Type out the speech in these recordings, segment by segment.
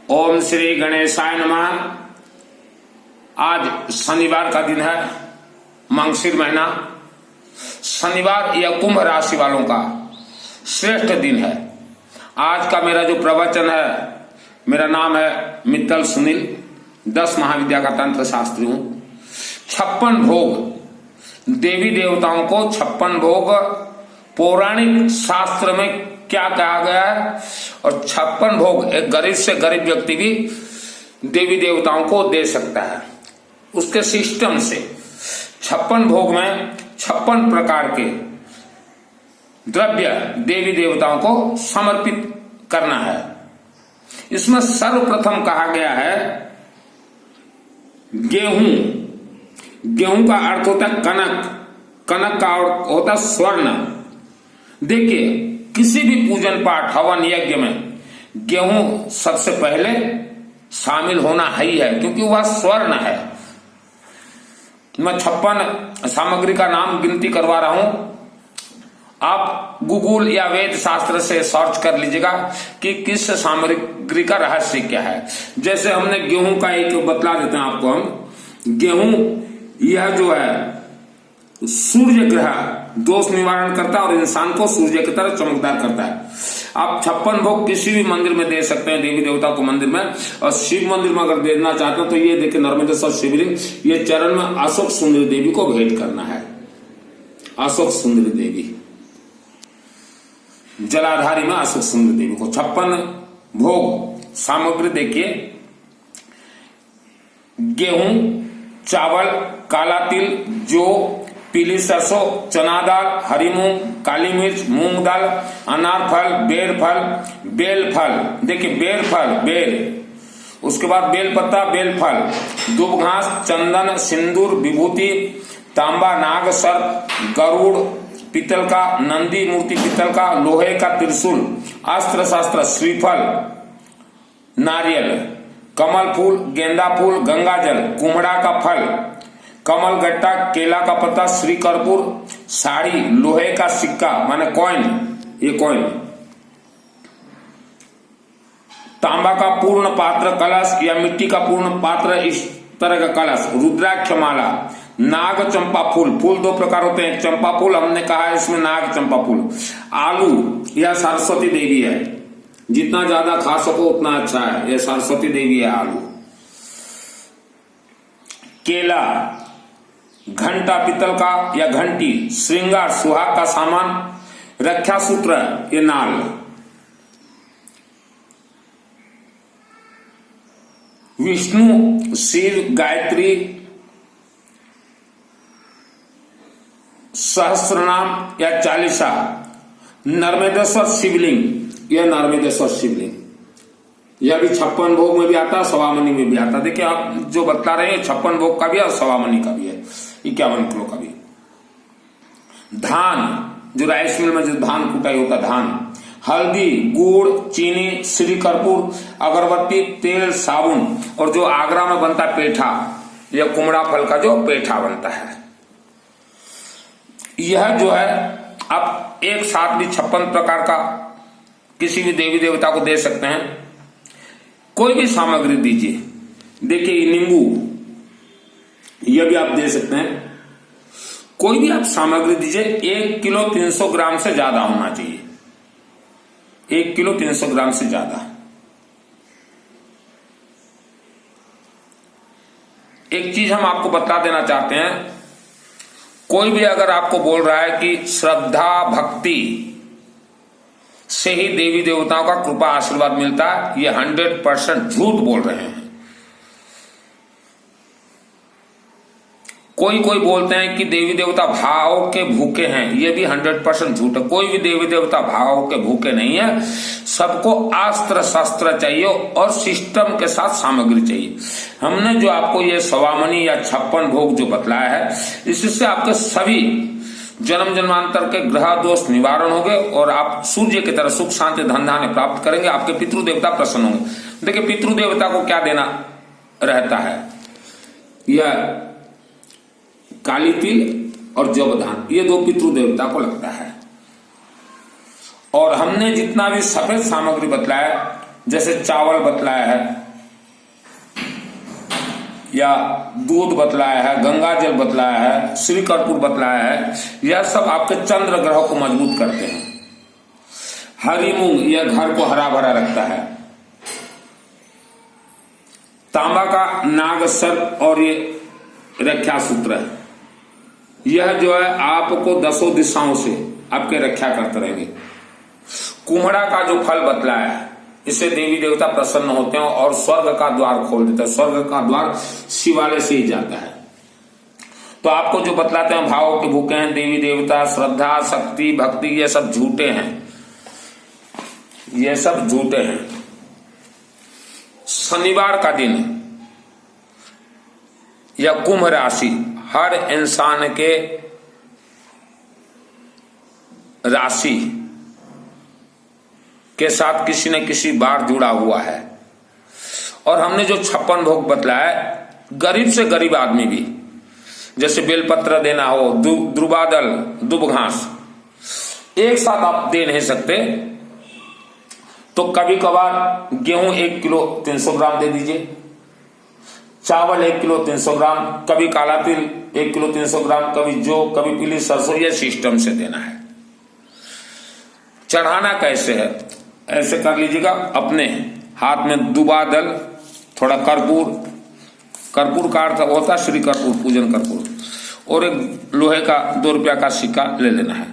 ओम श्री गणेशाय नमः। आज शनिवार का दिन है, मांगशीर महीना। शनिवार या कुंभ राशि वालों का श्रेष्ठ दिन है। आज का मेरा जो प्रवचन है, मेरा नाम है मित्तल सुनील, 10 महाविद्या का तंत्र शास्त्री हूं। 56 भोग, देवी देवताओं को 56 भोग पौराणिक शास्त्र में क्या कहा गया है, और 56 भोग एक गरीब से गरीब व्यक्ति भी देवी देवताओं को दे सकता है। उसके सिस्टम से 56 भोग में 56 प्रकार के द्रव्य देवी देवताओं को समर्पित करना है। इसमें सर्वप्रथम कहा गया है गेहूं। गेहूं का अर्थ होता है कनक, कनक का अर्थ होता है स्वर्ण। देखिए, किसी भी पूजन पाठ हवन यज्ञ में गेहूं सबसे पहले शामिल होना ही है, क्योंकि वह स्वर्ण है। मैं 56 सामग्री का नाम गिनती करवा रहा हूं। आप गूगल या वेद शास्त्र से सर्च कर लीजिएगा कि किस सामग्री का रहस्य क्या है। जैसे हमने गेहूं का एक बतला देते हैं आपको हम। गेहूं यह जो है सूर्य ग्रह दोष निवारण करता है और इंसान को सूर्य की तरह चमकदार करता है। आप 56 भोग किसी भी मंदिर में दे सकते हैं, देवी देवता को मंदिर में। और शिव मंदिर में अगर देना चाहते हो तो ये देखिए, नर्मदेश्वर शिवलिंग, ये चरण में अशोक सुंदरी देवी को भेंट करना है। अशोक सुंदरी देवी, जलाधारी में अशोक सुंदरी देवी को 56 भोग सामग्री। देखिए, गेहूं, चावल, काला तिल, जौ, पीली सरसों, चना दाल, हरी मूंग, काली मिर्च, मूंग दाल, अनार फल, बेर फल, बेल फल। देखिए, बेर फल, बेल, उसके बाद बेल पत्ता, बेल फल, दुब घास, चंदन, सिंदूर, विभूति, तांबा, नाग, सर्प, गरुड़ पीतल का, नंदी मूर्ति पीतल का, लोहे का त्रिशूल, अस्त्र शस्त्र, श्रीफल, नारियल, कमल फूल, गेंदा फूल, गंगा जल, कुम्हड़ा का फल, कमल गट्टा, केला का पत्ता, श्री कर्पूर, साड़ी, लोहे का सिक्का माने कॉइन, ये कॉइन, तांबा का पूर्ण पात्र कलश या मिट्टी का पूर्ण पात्र, इस तरह का कलश, रुद्राक्ष माला, नाग चंपा फूल। फूल 2 प्रकार होते हैं, चंपा फूल हमने कहा है, इसमें नाग चंपा फूल। आलू, यह सरस्वती देवी है, जितना ज्यादा खा सको उतना अच्छा है, यह सरस्वती देवी है आलू। केला, घंटा पीतल का या घंटी, श्रृंगार सुहाग का सामान, रक्षा सूत्र, ये नाल। विष्णु, शिव, गायत्री, सहस्त्रनाम या चालीसा, नर्मदेश्वर शिवलिंग, यह नर्मदेश्वर शिवलिंग, यह भी 56 भोग में भी आता है, सवामनी में भी आता है। देखिए, आप जो बता रहे हैं 56 भोग का भी है और सवामनी का भी है, 51 किलो का भी। धान, जो राइस मिल में जो धान कुटाई होता है, धान, हल्दी, गुड़, चीनी, श्री कर्पूर, अगरबत्ती, तेल, साबुन, और जो आगरा में बनता है पेठा, यह कुम्हड़ा फल का जो पेठा बनता है। यह जो है आप एक साथ भी 56 प्रकार का किसी भी देवी देवता को दे सकते हैं। कोई भी सामग्री दीजिए। देखिए, नींबू, यह भी आप दे सकते हैं। कोई भी आप सामग्री दीजिए, 1 किलो 300 ग्राम से ज्यादा होना चाहिए, 1 किलो 300 ग्राम से ज्यादा। एक चीज हम आपको बता देना चाहते हैं, कोई भी अगर आपको बोल रहा है कि श्रद्धा भक्ति से ही देवी देवताओं का कृपा आशीर्वाद मिलता है, ये 100% झूठ बोल रहे हैं। कोई कोई बोलते हैं कि देवी देवता भाव के भूखे हैं, ये भी 100% झूठ है। कोई भी देवी देवता भाव के भूखे नहीं है। सबको अस्त्र शस्त्र चाहिए और सिस्टम के साथ सामग्री चाहिए। हमने जो आपको ये सवामनी या 56 भोग जो बतलाया है, इससे आपके सभी जन्म जन्मांतर के ग्रह दोष निवारण होंगे और आप सूर्य की तरह सुख शांति धन धान्य प्राप्त करेंगे। आपके पितृ देवता प्रसन्न होंगे। देखिए, पितृ देवता को क्या देना रहता है, यह काली तिल और जवधान, ये 2 पितृ देवता को लगता है। और हमने जितना भी सफेद सामग्री बतलाया जैसे चावल बतलाया है या दूध बतलाया है, गंगा जल बतलाया है, श्री कर्पूर बतलाया है, यह सब आपके चंद्र ग्रह को मजबूत करते हैं। हरी मूंग यह घर को हरा भरा रखता है। तांबा का नाग सर्प और ये रक्षा सूत्र है, यह जो है आपको 10 दिशाओं से आपके रक्षा करते रहेंगे। कुम्हड़ा का जो फल बतलाया है, इससे देवी देवता प्रसन्न होते हैं और स्वर्ग का द्वार खोल देते हैं। स्वर्ग का द्वार शिवालय से ही जाता है। तो आपको जो बतलाते हैं भावों के भूखे हैं, देवी देवता, श्रद्धा, शक्ति, भक्ति, ये सब झूठे हैं, ये सब झूठे हैं। शनिवार का दिन या कुंभ राशि हर इंसान के राशि के साथ किसी न किसी बार जुड़ा हुआ है। और हमने जो 56 भोग बतलाया, गरीब से गरीब आदमी भी, जैसे बेलपत्र देना हो, द्रुबादल, दुब घास, एक साथ आप दे नहीं सकते, तो कभी कभार गेहूं 1 किलो 300 ग्राम दे दीजिए, चावल 1 किलो 300 ग्राम, कभी काला तिल 1 किलो 300 ग्राम, कभी जौ, कभी पीली सरसों, ये सिस्टम से देना है। चढ़ाना कैसे है, ऐसे कर लीजिएगा, अपने हाथ में दुबादल, थोड़ा कर्पूर, कर्पूर का अर्थ होता है श्री कर्पूर, पूजन कर्पूर, और एक लोहे का 2 रुपया का सिक्का ले लेना है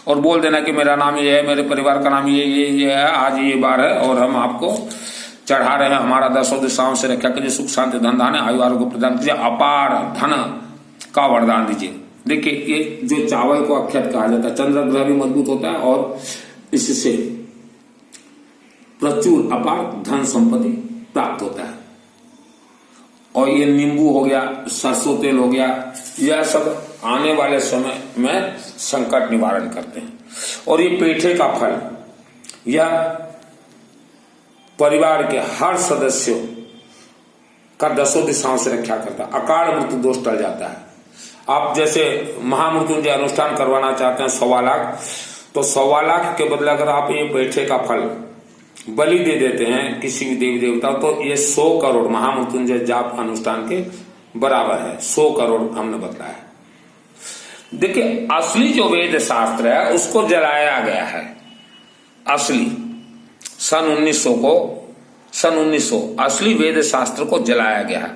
और बोल देना कि मेरा नाम ये है, मेरे परिवार का नाम ये है, आज ये बार है और हम आपको चढ़ा रहे हैं। हमारा 10 दिशाओं से रक्षा कीजिए, सुख शांति धन धान्य आयु आरोग्य प्रदान कीजिए, अपार धन का वरदान दीजिए। देखिए, ये जो चावल को अक्षत कहा जाता है, चंद्र ग्रह भी मजबूत होता है और इससे प्रचुर अपार धन संपत्ति प्राप्त होता है। और ये नींबू हो गया, सरसों तेल हो गया, यह सब आने वाले समय में संकट निवारण करते हैं। और ये पेठे का फल, यह परिवार के हर सदस्यों का 10 दिशाओं से रक्षा करता है। अकाल मृत्यु दोष टल जाता है। आप जैसे महामृत्युंजय अनुष्ठान करवाना चाहते हैं 1.25 लाख, तो 1.25 लाख के बदले अगर आप ये पेठे का फल बलि दे देते हैं किसी भी देवी देवता, तो ये 100 करोड़ महामृत्युंजय जाप अनुष्ठान के बराबर है। 100 करोड़ हमने बताया। देखिए, असली जो वेद शास्त्र है उसको जलाया गया है। असली सन 1900 असली वेद शास्त्र को जलाया गया है।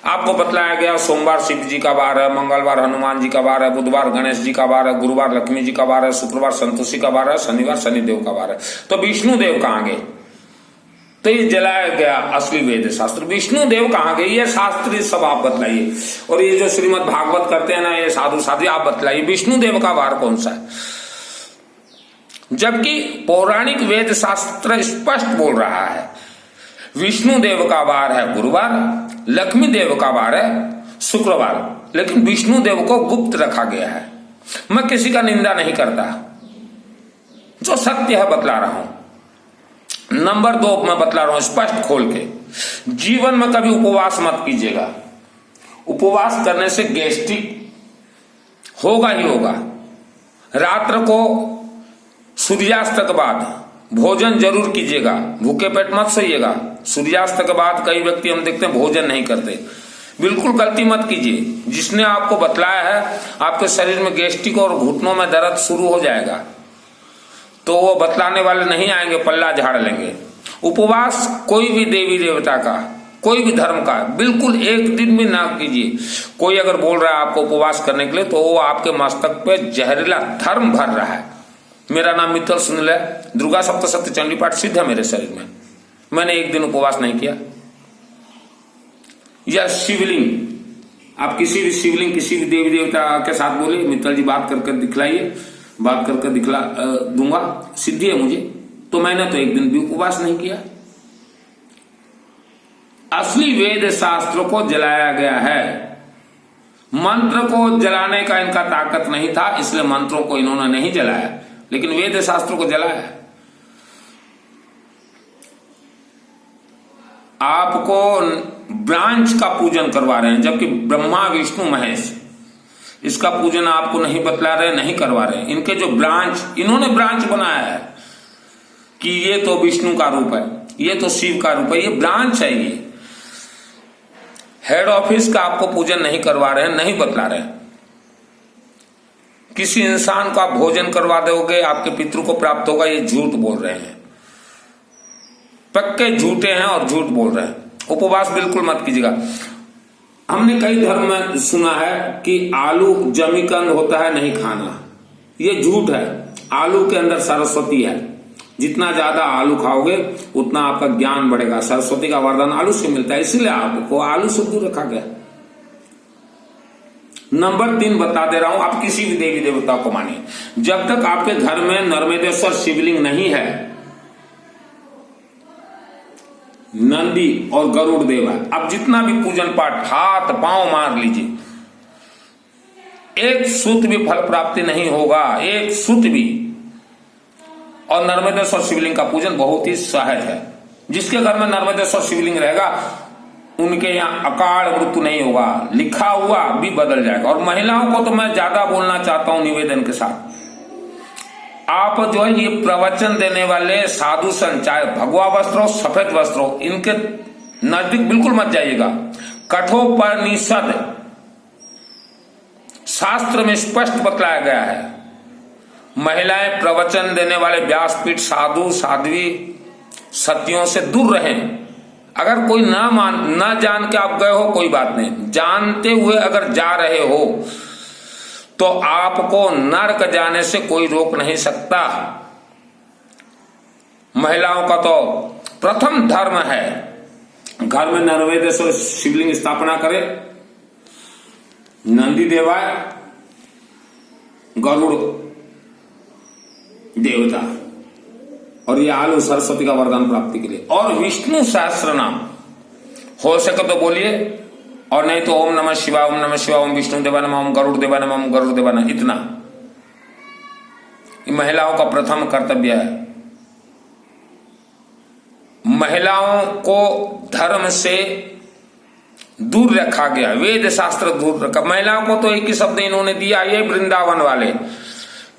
आपको बतलाया गया सोमवार शिव जी का वार है, मंगलवार हनुमान जी का वार है, बुधवार गणेश जी का वार है, गुरुवार लक्ष्मी जी का वार है, शुक्रवार संतोषी का वार है, शनिवार शनिदेव का वार है। तो विष्णु देव कहां गए? तो ये जलाया गया असली वेद शास्त्र। विष्णु देव कहां गए? ये शास्त्री सब आप बतलाइए। और ये जो श्रीमद् भागवत करते हैं ना, ये साधु साधी, आप बतलाइए विष्णु देव का वार कौन सा है? जबकि पौराणिक वेद शास्त्र स्पष्ट बोल रहा है विष्णु देव का वार है गुरुवार, लक्ष्मी देव का वार है शुक्रवार, लेकिन विष्णु देव को गुप्त रखा गया है। मैं किसी का निंदा नहीं करता, जो सत्य है बतला रहा हूं। नंबर 2 मैं बतला रहा हूं स्पष्ट खोल के, जीवन में कभी उपवास मत कीजिएगा। उपवास करने से गैस्ट्रिक होगा ही होगा। रात्र को सूर्यास्त के बाद भोजन जरूर कीजिएगा, भूखे पेट मत सोइएगा। सूर्यास्त के बाद कई व्यक्ति हम देखते हैं भोजन नहीं करते, बिल्कुल गलती मत कीजिए। जिसने आपको बतलाया है आपके शरीर में गैस्ट्रिक और घुटनों में दर्द शुरू हो जाएगा, तो वो बतलाने वाले नहीं आएंगे, पल्ला झाड़ लेंगे। उपवास कोई भी देवी देवता का, कोई भी धर्म का, बिल्कुल एक दिन भी ना कीजिए। कोई अगर बोल रहा है आपको उपवास करने के लिए, तो वो आपके मस्तक पे जहरीला धर्म भर रहा है। मेरा नाम मित्तल सुनील है, दुर्गा सप्तशती चंडी पाठ सिद्ध है मेरे शरीर में। मैंने एक दिन उपवास नहीं किया। या शिवलिंग, आप किसी भी शिवलिंग, किसी भी देवी देवता के साथ बोलिए मित्तल जी बात करके दिखलाइए, बात करके दिखला दूंगा, सिद्धि है मुझे। तो मैंने तो एक दिन भी उपवास नहीं किया। असली वेद शास्त्र को जलाया गया है। मंत्र को जलाने का इनका ताकत नहीं था, इसलिए मंत्रों को इन्होंने नहीं जलाया, लेकिन वेद शास्त्रों को जलाया। आपको ब्रांच का पूजन करवा रहे हैं, जबकि ब्रह्मा विष्णु महेश इसका पूजन आपको नहीं बतला रहे, नहीं करवा रहे। इनके जो ब्रांच, इन्होंने ब्रांच बनाया है कि ये तो विष्णु का रूप है, ये तो शिव का रूप है, ये ब्रांच है। ये हेड ऑफिस का आपको पूजन नहीं करवा रहे हैं, नहीं बतला रहे हैं। किसी इंसान को आप भोजन करवा दोगे आपके पितृ को प्राप्त होगा, ये झूठ बोल रहे हैं, पक्के झूठे हैं और झूठ बोल रहे हैं। उपवास बिल्कुल मत कीजिएगा। हमने कई धर्म में सुना है कि आलू जमीकंद होता है नहीं खाना, ये झूठ है। आलू के अंदर सरस्वती है, जितना ज्यादा आलू खाओगे उतना आपका ज्ञान बढ़ेगा। सरस्वती का वरदान आलू से मिलता है, इसलिए आपको आलू से दूर रखा गया। नंबर 3 बता दे रहा हूं, आप किसी भी देवी देवता को मानिए, जब तक आपके घर में नर्मदेश्वर शिवलिंग नहीं है, नंदी और गरुड़ देव है, अब जितना भी पूजन पाठ हाथ पांव मार लीजिए, एक सुत भी फल प्राप्ति नहीं होगा, एक सुत भी। और नर्मदेश्वर शिवलिंग का पूजन बहुत ही सहज है। जिसके घर में नर्मदेश्वर शिवलिंग रहेगा उनके यहाँ अकाल मृत्यु नहीं होगा, लिखा हुआ भी बदल जाएगा। और महिलाओं को तो मैं ज्यादा बोलना चाहता हूं निवेदन के साथ, आप जो है ये प्रवचन देने वाले साधु संत, चाहे भगवा वस्त्र हो सफेद वस्त्र हो, इनके नजदीक बिल्कुल मत जाइएगा। कठोपनिषद शास्त्र में स्पष्ट बतलाया गया है, महिलाएं प्रवचन देने वाले व्यासपीठ साधु साध्वी सतियों से दूर रहें। अगर कोई ना जान के आप गए हो कोई बात नहीं, जानते हुए अगर जा रहे हो तो आपको नरक जाने से कोई रोक नहीं सकता। महिलाओं का तो प्रथम धर्म है घर में नर्मदेश्वर शिवलिंग स्थापना करे, नंदी देवाय, गरुड़ देवता, और ये आलू सरस्वती का वरदान प्राप्ति के लिए। और विष्णु सहस्त्र नाम हो सके तो बोलिए, और नहीं तो ओम नमः शिवाय, ओम नमः शिवाय, ओम विष्णु देवा नमः, ओम गरुड़ देवा नमः, ओम गरुड़ देवा नमः। इतना महिलाओं का प्रथम कर्तव्य है। महिलाओं को धर्म से दूर रखा गया, वेद शास्त्र दूर रखा। महिलाओं को तो एक ही शब्द इन्होंने दिया, ये वृंदावन वाले,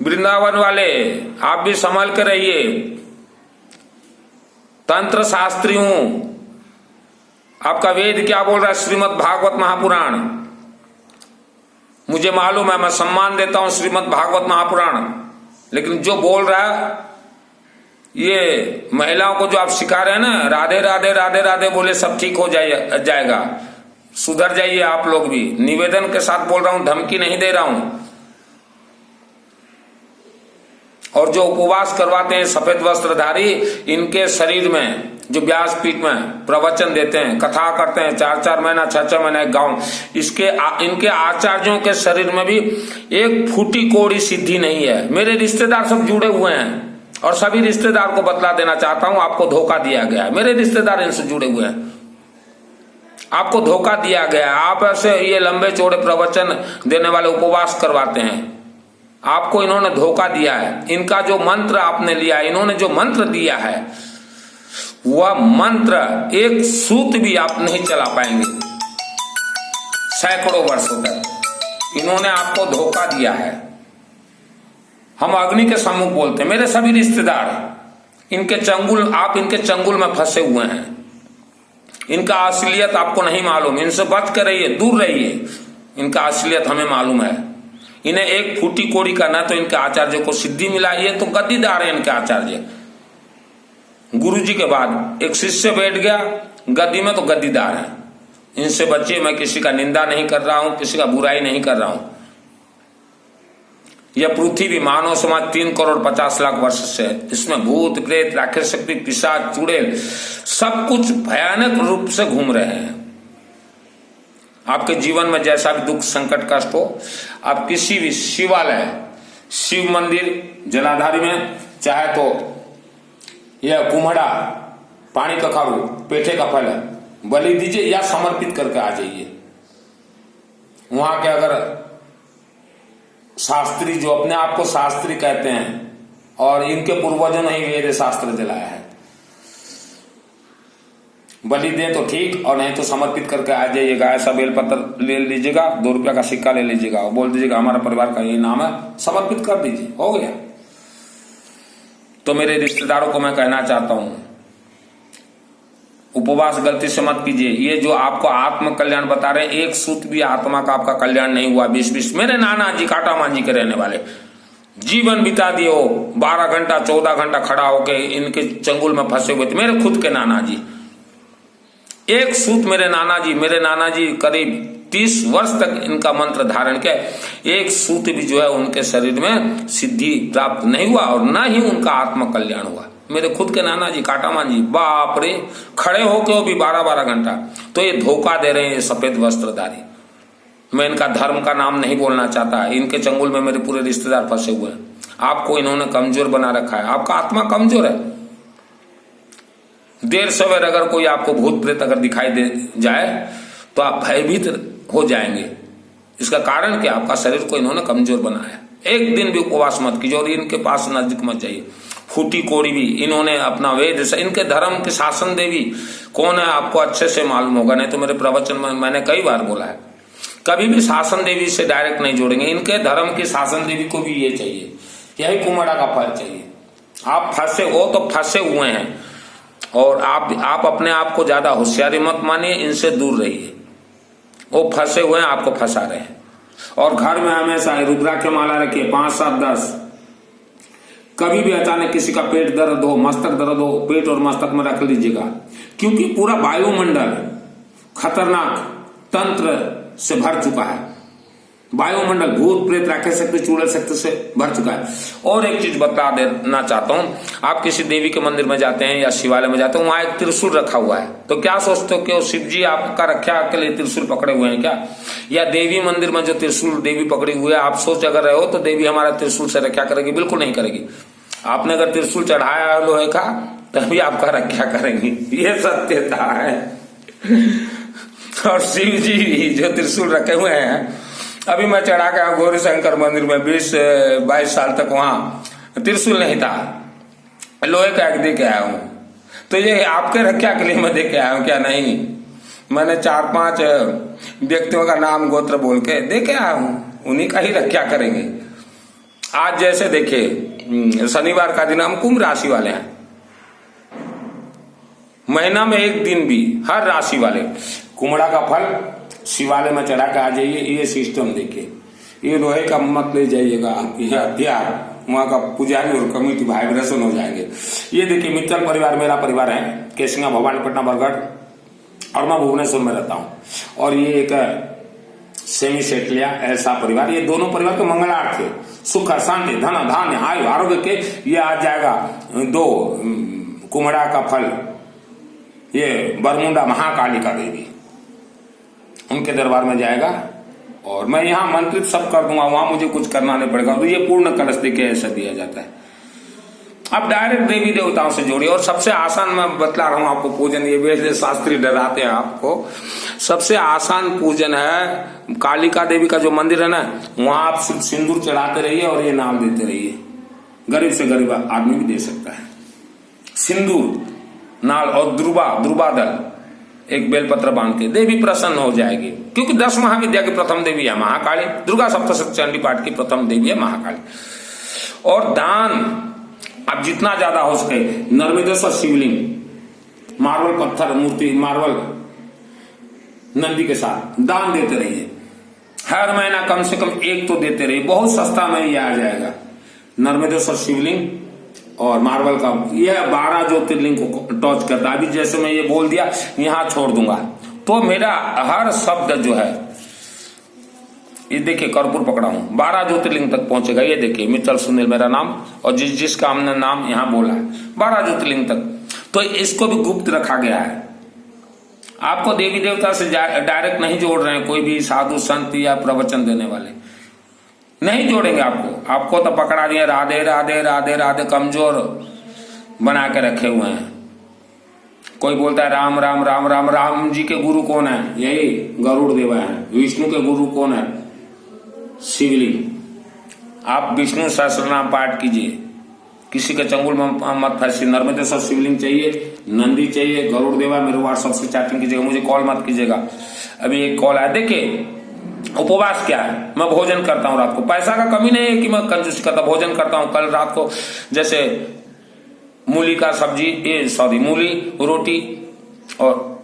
वृंदावन वाले आप भी संभाल कर रहिए। तंत्र शास्त्री हूं, आपका वेद क्या बोल रहा है, श्रीमद् भागवत महापुराण, मुझे मालूम है, मैं सम्मान देता हूं श्रीमद् भागवत महापुराण, लेकिन जो बोल रहा है ये महिलाओं को जो आप सिखा रहे हैं ना, राधे राधे राधे राधे बोले सब ठीक हो जाएगा, सुधर जाइए आप लोग भी। निवेदन के साथ बोल रहा हूं, धमकी नहीं दे रहा हूं। और जो उपवास करवाते हैं सफेद वस्त्रधारी, इनके शरीर में जो व्यासपीठ में प्रवचन देते हैं, कथा करते हैं 4-4 महीना 6-6 महीना एक गांव, इनके आचार्यों के शरीर में भी एक फूटी कोड़ी सिद्धि नहीं है। मेरे रिश्तेदार सब जुड़े हुए हैं और सभी रिश्तेदार को बतला देना चाहता हूं, आपको धोखा दिया गया है। मेरे रिश्तेदार इनसे जुड़े हुए हैं, आपको धोखा दिया गया है। आप ऐसे ये लंबे चौड़े प्रवचन देने वाले उपवास करवाते हैं, आपको इन्होंने धोखा दिया है। इनका जो मंत्र आपने लिया, इन्होंने जो मंत्र दिया है, वह मंत्र एक सूत भी आप नहीं चला पाएंगे सैकड़ों वर्षों तक। इन्होंने आपको धोखा दिया है। हम अग्नि के सम्मुख बोलते हैं। मेरे सभी रिश्तेदार इनके चंगुल, आप इनके चंगुल में फंसे हुए हैं। इनका असलियत आपको नहीं मालूम, इनसे बच कर रहिए, दूर रहिए। इनका असलियत हमें मालूम है। इन्हें एक फूटी कोड़ी का ना तो इनके आचार्य को सिद्धि मिला, ये तो गद्दीदार है इनके आचार्य। गुरु जी के बाद एक शिष्य बैठ गया गद्दी में तो गद्दीदार है। इनसे बच्चे, मैं किसी का निंदा नहीं कर रहा हूं, किसी का बुराई नहीं कर रहा हूं। यह पृथ्वी मानव समाज 3 करोड़ 50 लाख वर्ष से, इसमें भूत प्रेत राक्षस शक्ति पिशाच चुड़ैल सब कुछ भयानक रूप से घूम रहे हैं। आपके जीवन में जैसा भी दुख संकट कष्ट हो, आप किसी भी शिवालय, शिव मंदिर जलाधारी में, चाहे तो यह कुम्हड़ा, पानी का खारू, पेठे का फल बलि दीजिए या समर्पित करके आ जाइए। वहां के अगर शास्त्री, जो अपने आप को शास्त्री कहते हैं और इनके पूर्वजों ने ही वेद शास्त्र जलाया है, बलि दें तो ठीक, और नहीं तो समर्पित करके आ जाइएगा। ऐसा बेलपत्र ले लीजिएगा, 2 रुपया का सिक्का ले लीजिएगा और बोल दीजिएगा हमारा परिवार का ये नाम है, समर्पित कर दीजिए, हो गया। तो मेरे रिश्तेदारों को मैं कहना चाहता हूं, उपवास गलती से मत कीजिए। ये जो आपको आत्म कल्याण बता रहे हैं, एक सूत भी आत्मा का आपका कल्याण नहीं हुआ। 20-20 मेरे नाना जी काटा मांझी के रहने वाले जीवन बिता दिए हो, 12 घंटा 14 घंटा खड़ा होके इनके चंगुल में फंसे हुए थे। मेरे खुद के नाना जी, एक सूत मेरे नाना जी करीब 30 वर्ष तक इनका मंत्र धारण किया, एक सूत भी जो है उनके शरीर में सिद्धि प्राप्त नहीं हुआ और न ही उनका आत्म कल्याण हुआ। मेरे खुद के नाना जी काटा मांझी, बाप रे, खड़े होके वो भी 12-12 घंटा। तो ये धोखा दे रहे हैं ये सफेद वस्त्रधारी। मैं इनका धर्म का नाम नहीं बोलना चाहता, इनके चंगुल में मेरे पूरे रिश्तेदार फंसे हुए हैं। आपको इन्होंने कमजोर बना रखा है, आपका आत्मा कमजोर है। देर सवेर अगर कोई आपको भूत प्रेत अगर दिखाई दे जाए तो आप भयभीत हो जाएंगे। इसका कारण क्या, आपका शरीर को इन्होंने कमजोर बनाया। एक दिन भी उपवास मत कीजिए और इनके पास नजदीक मत जाइए। फूटी कोड़ी भी इन्होंने अपना वेद से, इनके धर्म के शासन देवी कौन है आपको अच्छे से मालूम होगा, नहीं तो मेरे प्रवचन में मैंने कई बार बोला है, कभी भी शासन देवी से डायरेक्ट नहीं जोड़ेंगे। इनके धर्म की शासन देवी को भी ये चाहिए, यही कुम्हड़ा का फल चाहिए। आप फंसे हो तो फंसे हुए हैं और आप अपने आप को ज्यादा होशियारी मत मानिए, इनसे दूर रहिए। वो फंसे हुए हैं, आपको फंसा रहे हैं। और घर में हमेशा रुद्राक्ष माला रखिए, 5, 7, 10। कभी भी अचानक किसी का पेट दर्द हो, मस्तक दर्द हो, पेट और मस्तक में रख लीजिएगा, क्योंकि पूरा वायुमंडल खतरनाक तंत्र से भर चुका है। वायुमंडल भूत प्रेत राक्षस शक्ति चुड़ैल शक्ति से भर चुका है। और एक चीज बता देना चाहता हूं, आप किसी देवी के मंदिर में जाते हैं या शिवालय में जाते हैं, वहां एक त्रिशूल रखा हुआ है, तो क्या सोचते हो कि शिव जी आपका रक्षा के लिए त्रिशूल पकड़े हुए हैं क्या? या देवी मंदिर में जो त्रिशूल देवी पकड़ी हुई है, आप सोच अगर रहे हो तो देवी हमारा त्रिशूल से रक्षा करेगी? बिल्कुल नहीं करेगी। आपने अगर त्रिशूल चढ़ाया है लोहे का तभी आपका रक्षा करेंगी, ये सत्यता है। और शिव जी जो त्रिशूल रखे हुए हैं, अभी मैं चढ़ा के गौरी शंकर मंदिर में 20-22 साल तक वहां त्रिशूल नहीं था, लोहे का एक दे के आया हूं। तो ये आपके रक्षा के लिए मैं दे के आया हूं क्या? नहीं, मैंने 4-5 व्यक्तियों का नाम गोत्र बोल के दे के आया हूं, उन्हीं का ही रक्षा करेंगे। आज जैसे देखिए शनिवार का दिन, हम कुंभ राशि वाले हैं, महीना में एक दिन भी हर राशि वाले कुम्हड़ा का फल शिवालय में चढ़ा के आ जाइए। ये सिस्टम देखिए, ये लोहे का मत ले जाइएगा, यह हथियार वहां का पुजारी और कमेटी वाइब्रेशन हो जाएंगे। ये देखिए मित्तल परिवार मेरा परिवार है, केसिंगा, भवानीपट्टनम, बरगढ़, और मैं भुवनेश्वर में रहता हूँ। और ये एक सेमी सेटलिया ऐसा परिवार, ये दोनों परिवार के मंगलार्थ थे, सुख शांति धन धान्य आयु आरोग्य के। ये आ जाएगा 2 कुम्हड़ा का फल, ये बरमुंडा महाकालिका देवी, उनके दरबार में जाएगा और मैं यहाँ मंत्रित सब कर दूंगा, वहां मुझे कुछ करना नहीं पड़ेगा। तो ये पूर्ण कलश देके ऐसा दिया जाता है। अब डायरेक्ट देवी देवताओं से जोड़िए। और सबसे आसान मैं बतला रहा हूं आपको पूजन, ये वैसे शास्त्री डराते हैं आपको, सबसे आसान पूजन है कालिका देवी का जो मंदिर है ना, वहां आप सिंदूर चढ़ाते रहिए और ये नाम देते रहिए। गरीब से गरीब आदमी भी दे सकता है सिंदूर, नाल और द्रुबा दल, एक बेलपत्र बांध के, देवी प्रसन्न हो जाएगी। क्योंकि 10 महाविद्या की प्रथम देवी है महाकाली, दुर्गा सप्तशती चंडी पाठ की प्रथम देवी है महाकाली। और दान अब जितना ज्यादा हो सके, नर्मदेश्वर शिवलिंग, मार्बल पत्थर मूर्ति, मार्बल नंदी के साथ दान देते रहिए। हर महीना कम से कम एक तो देते रहिए, बहुत सस्ता में ये आ जाएगा। नर्मदेश्वर शिवलिंग और मार्बल का, यह 12 ज्योतिर्लिंग को टच करता है। अभी जैसे मैं ये बोल दिया यहां छोड़ दूंगा, तो मेरा हर शब्द जो है, ये देखिए कर्पूर पकड़ा हूं, 12 ज्योतिर्लिंग तक पहुंचेगा। ये देखिए मित्तल सुनील मेरा नाम, और जिसका हमने नाम यहां बोला है 12 ज्योतिर्लिंग तक। तो इसको भी गुप्त रखा गया है। आपको देवी देवता से डायरेक्ट नहीं जोड़ रहे हैं, कोई भी साधु संत या प्रवचन देने वाले नहीं जोड़ेंगे आपको तो पकड़ा दिए, राधे राधे राधे राधे, कमजोर बना के रखे हुए हैं। कोई बोलता है राम राम राम राम, राम जी के गुरु कौन है? यही गरुड़ देवा है। विष्णु के गुरु कौन है? शिवलिंग। आप विष्णु सहस्त्रनाम पाठ कीजिए, किसी के चंगुल में मत फंसिए। नर्मदेश्वर शिवलिंग चाहिए, नंदी चाहिए, गरुड़ देवा। मेरे व्हाट्सएप से चैटिंग कीजिएगा, मुझे कॉल मत कीजिएगा। अभी एक कॉल आया। देखिए उपवास क्या है, मैं भोजन करता हूं रात को, पैसा का कमी नहीं है कि मैं कंजूसी करता, भोजन करता हूं। कल रात को जैसे मूली का सब्जी, मूली रोटी और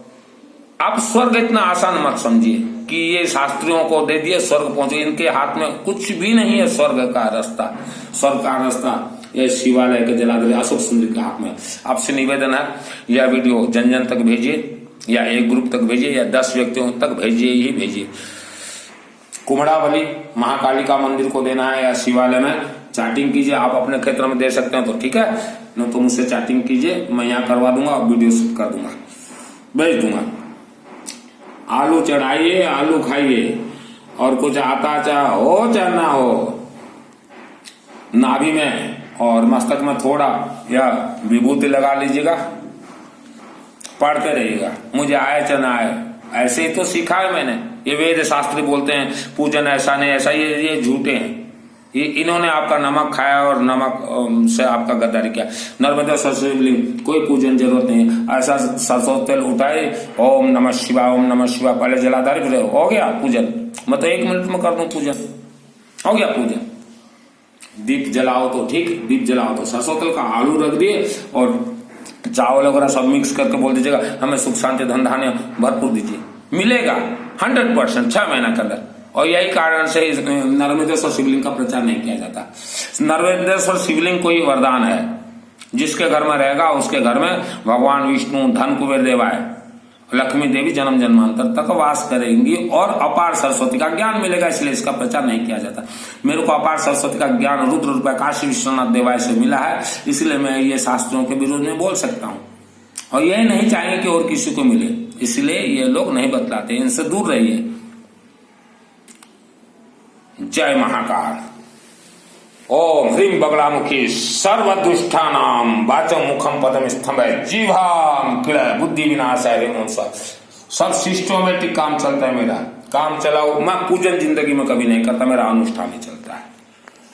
आप स्वर्ग इतना आसान मत समझिए कि ये शास्त्रियों को दे दिए स्वर्ग पहुंचे, इनके हाथ में कुछ भी नहीं है स्वर्ग का रास्ता। स्वर्ग का रास्ता ये शिवालय के जलाधरी अशोक सुंदर के हाथ में। आपसे निवेदन है यह वीडियो जन जन तक भेजिए, या एक ग्रुप तक भेजिए, या 10 व्यक्तियों तक भेजिए ही भेजिए। कुमड़ावली महाकालिका मंदिर को देना है या शिवालय में, चैटिंग कीजिए। आप अपने क्षेत्र में दे सकते हैं तो ठीक है, न तो मुझसे चैटिंग कीजिए, मैं यहाँ करवा दूंगा और वीडियो शूट कर दूंगा, भेज दूंगा। आलू चढ़ाइए, आलू खाइए, और कुछ आता चाहे हो चाहे ना हो, नाभि में और मस्तक में थोड़ा या विभूति लगा लीजिएगा, पढ़ते रहिएगा, मुझे आए चाहे ना आए। ऐसे ही तो सीखा है मैंने। ये वेद शास्त्री बोलते हैं पूजन ऐसा नहीं ऐसा, ये झूठे हैं। ये इन्होंने आपका नमक खाया और नमक से आपका गद्दारी किया। नर्मदेश्वर शिवलिंग कोई पूजन जरूरत नहीं है। ऐसा सरसों तेल उठाए, ओम नमः शिवाय, ओम नमः शिवाय, पहले जलाधारी हो गया पूजन। मैं तो 1 मिनट में कर दूं पूजन, हो गया पूजन। दीप जलाओ तो ठीक, दीप जलाओ तो सरसों तेल का आलू रख दिए और चावल वगैरह सब मिक्स करके बोल दीजिएगा हमें सुख शांति धन धान्य भरपूर दीजिए, मिलेगा 100% 6 महीना के अंदर। और यही कारण से नर्मदेश्वर शिवलिंग का प्रचार नहीं किया जाता। नर्मदेश्वर शिवलिंग कोई वरदान है, जिसके घर में रहेगा उसके घर में भगवान विष्णु, धन कुबेर देवाय, लक्ष्मी देवी जन्म जन्मांतर तक वास करेंगी और अपार सरस्वती का ज्ञान मिलेगा, इसलिए इसका प्रचार नहीं किया जाता। मेरे को अपार सरस्वती का ज्ञान रुद्र रूपये काशी विश्वनाथ देवाय से मिला है, इसलिए मैं ये शास्त्रों के विरोध में बोल सकता हूँ। और यही नहीं चाहिए कि और किसी को मिले, इसलिए ये लोग नहीं बतलाते, इनसे दूर रहिए। जय महाकाल। ओम ह्रीं बगलामुखी सर्वदुष्टानां वाचं मुखम पदम स्तंभय जीवाम क्रिय बुद्धि विनाशाय ओम। सब सिस्टमेटिक काम चलता है मेरा, काम चलाओ। मैं पूजन जिंदगी में कभी नहीं करता, मेरा अनुष्ठान ही चलता।